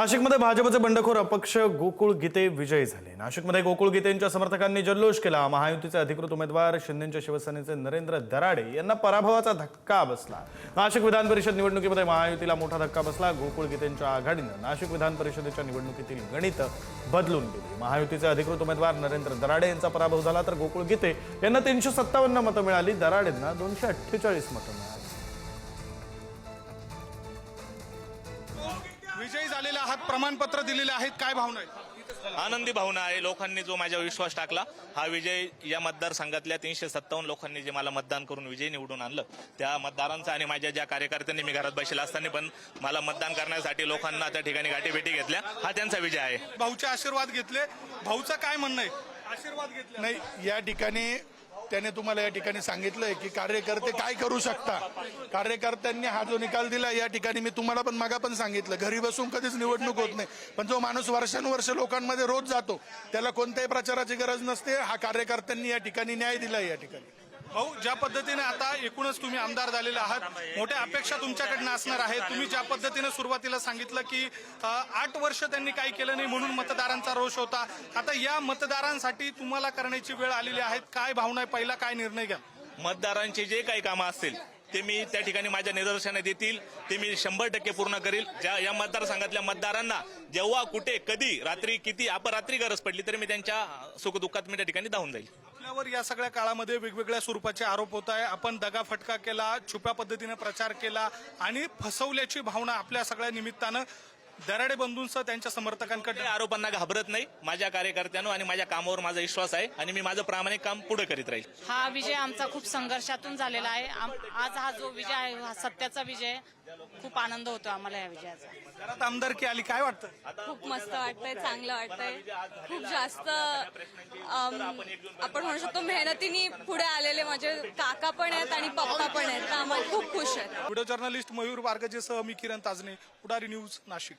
नाशिकमध्ये भाजपचे बंडखोर अपक्ष गोकुळ गीते विजयी झाले। नाशिकमध्ये गोकुळ गीतेंच्या समर्थकांनी जल्लोष केला। महायुतीचे अधिकृत उमेदवार शिंदेंच्या शिवसेनेचे नरेंद्र दराडे यांना पराभवाचा धक्का बसला। नाशिक विधान परिषद निवडणुकीमध्ये महायुतीला मोठा धक्का बसला। गोकुळ गीतेंच्या आघाडीने नाशिक विधान परिषदेच्या निवडणुकीतील गणित बदलून दिली। महायुतीचे अधिकृत उमेदवार नरेंद्र दराडे यांचा पराभव झाला, तर गोकुळ गीते यांना 357 मतं मिळाली। दराडेंना 248 मतं मिळाली। विजयी झालेले आहात, प्रमाणपत्र दिलेले आहेत, काय भावना आहे? आनंदी भावना आहे। लोकांनी जो माझ्यावर विश्वास टाकला, हा विजय या मतदारसंघातल्या 357 लोकांनी जे मला मतदान करून विजय निवडून आणलं, त्या मतदारांचा आणि माझ्या ज्या कार्यकर्त्यांनी मी घरात बसलेला असताना पण मला मतदान करण्यासाठी लोकांना त्या ठिकाणी गाठीभेटी घेतल्या, हा त्यांचा विजय आहे। भाऊचे आशीर्वाद घेतले, भाऊचं काय म्हणणं आहे? आशीर्वाद घेतले नाही, या ठिकाणी त्याने तुम्हाला या ठिकाणी सांगितलंय की कार्यकर्ते काय करू शकता। कार्यकर्त्यांनी हा जो निकाल दिला, या ठिकाणी मी तुम्हाला पण मागा पण सांगितलं, घरी बसून कधीच निवडणूक होत नाही, पण जो माणूस वर्षानुवर्ष लोकांमध्ये रोज जातो त्याला कोणत्याही प्रचाराची गरज नसते। हा कार्यकर्त्यांनी या ठिकाणी न्याय दिलाय। या ठिकाणी भाऊ, ज्या पद्धतीने आता एकूणच तुम्ही आमदार झालेले आहात, मोठ्या अपेक्षा तुमच्याकडनं असणार आहेत। तुम्ही ज्या पद्धतीने सुरुवातीला सांगितलं की 8 वर्ष त्यांनी काही केलं नाही म्हणून मतदारांचा रोष होता, आता या मतदारांसाठी तुम्हाला करण्याची वेळ आलेली आहे, काय भावना आहे? पहिला काय निर्णय घ्या? मतदारांचे जे काही कामं असतील ते मी त्या ठिकाणी माझ्या निदर्शनात येतील ते मी 100% पूर्ण करील। ज्या या मतदारसंघातल्या मतदारांना जेव्हा कुठे कधी रात्री किती अपरात्री गरज पडली तरी मी त्यांच्या सुखदुःखात मी त्या ठिकाणी धावून जाईल। आपल्यावर या सगळ्या काळामध्ये वेगवेगळ्या स्वरूपाचे आरोप होत आहे। आपण दगाफटका केला, छुप्या पद्धतीने प्रचार केला आणि फसवल्याची भावना आपल्या सगळ्या निमित्तानं दराडे बंधूंसह त्यांच्या समर्थकांकडे आरोपांना घाबरत नाही। माझ्या कार्यकर्त्यांनो आणि माझ्या कामावर माझा विश्वास आहे आणि मी माझं प्रामाणिक काम पुढे करीत राहील। हा विजय आमचा खूप संघर्षातून झालेला आहे। आज हा जो विजय आहे, हा सत्याचा विजय, खूप आनंद होतो आम्हाला या विजयाचा। घरात आमदारकी आली, काय वाटतं? खूप मस्त वाटतंय, चांगलं वाटतंय। खूप जास्त आपण म्हणू शकतो मेहनतीने पुढे आलेले माझे काका पण आहेत आणि पप्पा पण आहेत, तर आम्हाला खूप खुश आहेत। व्हिडिओ जर्नलिस्ट मयूर वारगजेसह मी किरण ताजने, पुढारी न्यूज, नाशिक।